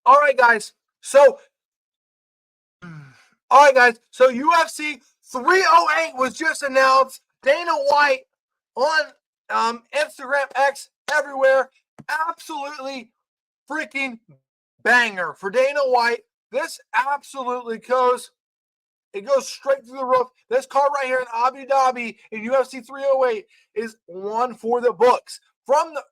All right, guys. So UFC 308 was just announced. Dana White on Instagram, X, everywhere. Absolutely freaking banger for Dana White. This absolutely goes. It goes straight through the roof. This card right here in Abu Dhabi in UFC 308 is one for the books. From the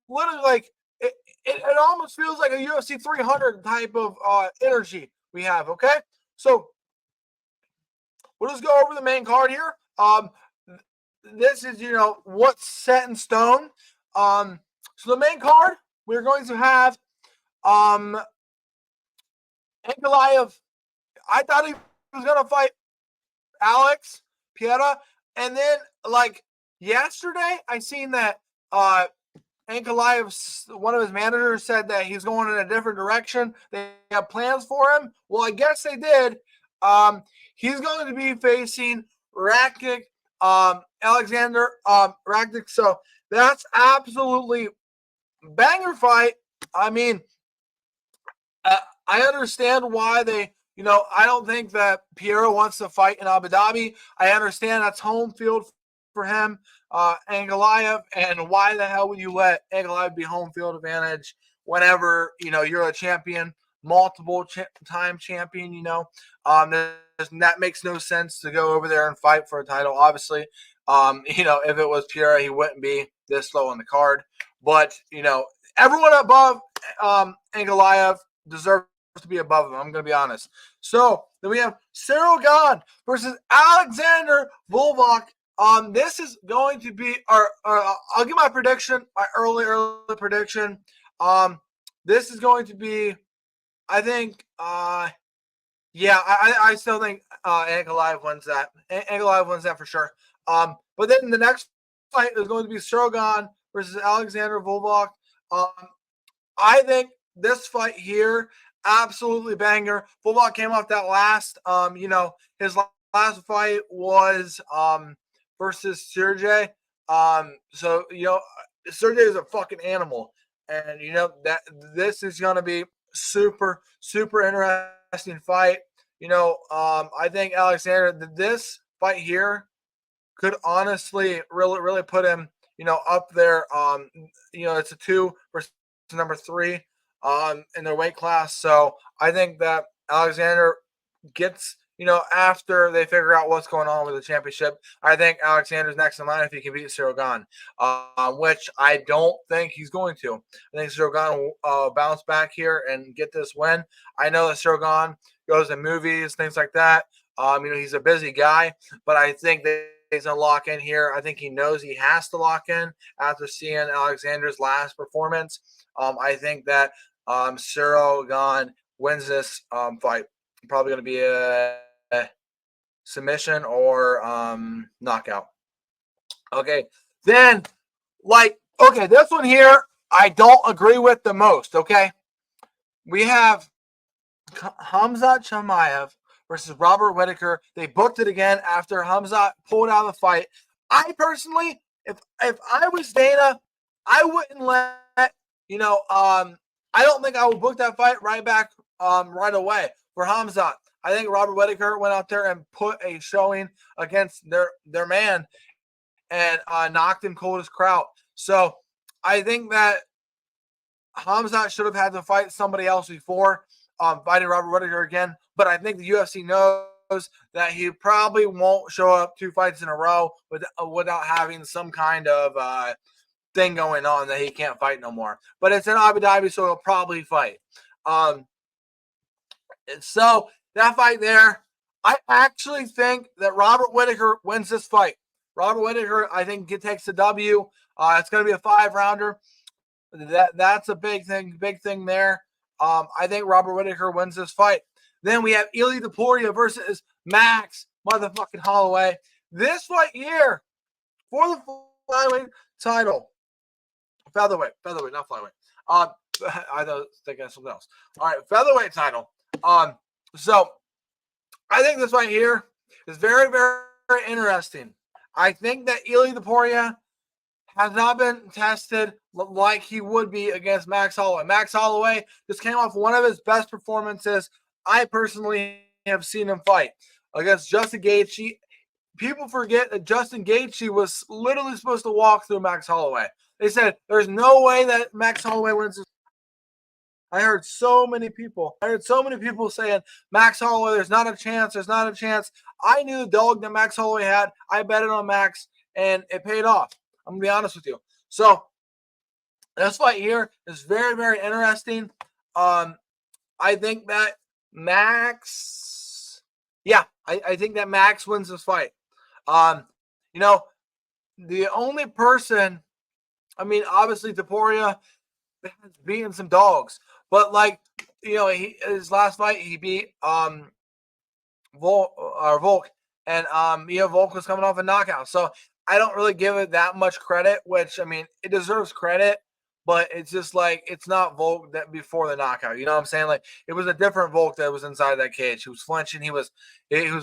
literally like it almost feels like a UFC 300 type of energy we have. Okay, so we'll just go over the main card here. This is what's set in stone. So the main card we're going to have Ankalaev. I thought he was going to fight Alex Pieta, and then like yesterday, I seen that Ankalaev's one of his managers said that he's going in a different direction. They have plans for him. Well, I guess they did. He's going to be facing Rakic, Alexander Rakic. So that's absolutely banger fight. I mean, I understand why they. I don't think that Piero wants to fight in Abu Dhabi. I understand that's home field for him, Ankalaev, and why the hell would you let Ankalaev be home field advantage whenever you're a champion, multiple time champion? That makes no sense to go over there and fight for a title. Obviously, if it was Piero, he wouldn't be this low on the card. But everyone above Ankalaev deserves to be above him. I'm going to be honest. So then we have Cyril Gane versus Alexander Volkov. This is going to be I'll give my prediction, my early prediction. This is going to be, I think, I still think Ankalaev wins that. Ankalaev wins that for sure. But then the next fight is going to be Cyril Gane versus Alexander Volkov. I think this fight here, absolutely banger. Volkov came off that last, his last fight was versus Sergey. So Sergey is a fucking animal, and that this is gonna be super interesting fight. I think Alexander, this fight here could honestly really put him up there. It's a 2 versus number 3 in their weight class. So I think that Alexander gets, after they figure out what's going on with the championship, I think Alexander's next in line if he can beat Cyril Gane, which I don't think he's going to. I think Cyril Gane will bounce back here and get this win. I know that Cyril Gane goes to movies, things like that. He's a busy guy, but I think that he's going to lock in here. I think he knows he has to lock in after seeing Alexander's last performance. I think that Cyril Gane wins this fight. Probably going to be a submission or knockout. Okay. Then, this one here, I don't agree with the most, okay? We have Khamzat Chimaev versus Robert Whittaker. They booked it again after Khamzat pulled out of the fight. I personally, if I was Dana, I wouldn't let, I don't think I would book that fight right back right away for Khamzat. I think Robert Whittaker went out there and put a showing against their man and knocked him cold as kraut. So I think that Khamzat should have had to fight somebody else before fighting Robert Whittaker again. But I think the UFC knows that he probably won't show up 2 fights in a row without having some kind of thing going on that he can't fight no more. But it's in Abu Dhabi, so he'll probably fight. So that fight there, I actually think that Robert Whittaker wins this fight. Robert Whittaker, I think, takes the W. It's going to be a 5-rounder. That's a big thing there. I think Robert Whittaker wins this fight. Then we have Ilia Topuria versus Max motherfucking Holloway. This fight here for the flyweight title. Featherweight, not flyweight. I was thinking of something else. All right, featherweight title. So I think this fight here is very interesting. I think that Ilia Topuria has not been tested like he would be against Max Holloway. Max Holloway just came off one of his best performances I personally have seen him fight against Justin Gaethje. People forget that Justin Gaethje was literally supposed to walk through Max Holloway. They said there's no way that Max Holloway wins this. I heard so many people saying Max Holloway, there's not a chance. There's not a chance. I knew the dog that Max Holloway had. I bet it on Max, and it paid off. I'm gonna be honest with you. So this fight here is very, very interesting. I think that Max, I think that Max wins this fight. You know, the only person, I mean, obviously Taporia has beaten some dogs, but like, his last fight he beat Volk, and Volk was coming off a knockout. So I don't really give it that much credit, which I mean, it deserves credit, but it's just like it's not Volk that before the knockout. You know what I'm saying? Like it was a different Volk that was inside that cage. He was flinching. He was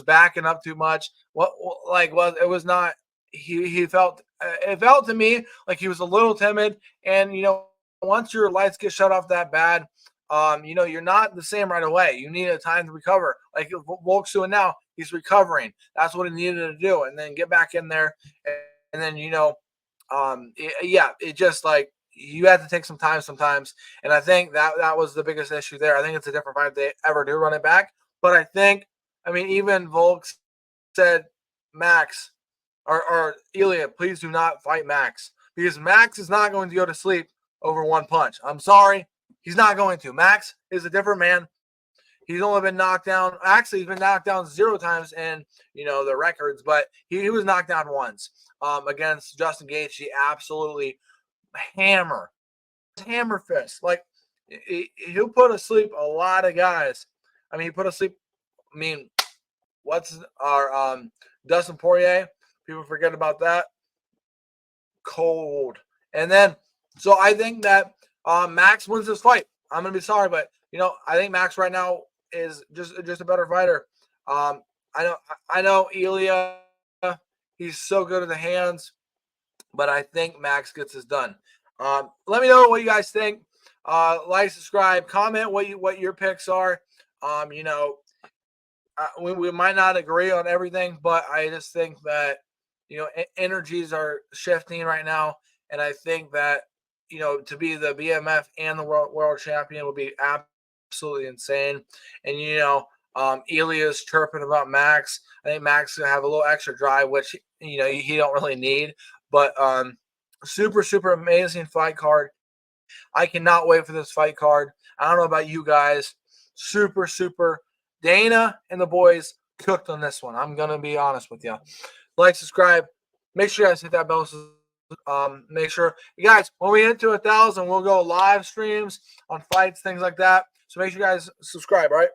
backing up too much. It was not. He felt it felt to me like he was a little timid, and once your lights get shut off that bad, you're not the same right away. You need a time to recover. Like Volk's doing now, he's recovering. That's what he needed to do, and then get back in there, and then it just like you have to take some time sometimes. And I think that was the biggest issue there. I think it's a different fight if they ever do run it back. But even Volk said, Max or Ilya, please do not fight Max, because Max is not going to go to sleep over one punch. I'm sorry. He's not going to. Max is a different man. He's only been knocked down. Actually, he's been knocked down 0 times in, the records, but he was knocked down once against Justin Gaethje. Absolutely hammer fist. Like, he'll put asleep a lot of guys. I mean, what's our Dustin Poirier? People forget about that. Cold. And then, so I think that Max wins this fight. I'm going to be sorry, but, I think Max right now is just a better fighter. I know Ilya, he's so good at the hands, but I think Max gets this done. Let me know what you guys think. Like, subscribe, comment what your picks are. We might not agree on everything, but I just think that, energies are shifting right now. And I think that, to be the BMF and the world champion would be absolutely insane. And, Ilya's chirping about Max. I think Max going to have a little extra drive, which, he don't really need. But super, super amazing fight card. I cannot wait for this fight card. I don't know about you guys. Super, super. Dana and the boys cooked on this one. I'm going to be honest with you. Like, subscribe. Make sure you guys hit that bell. Make sure, you guys, when we hit to 1,000, we'll go live streams on fights, things like that. So make sure you guys subscribe, all right?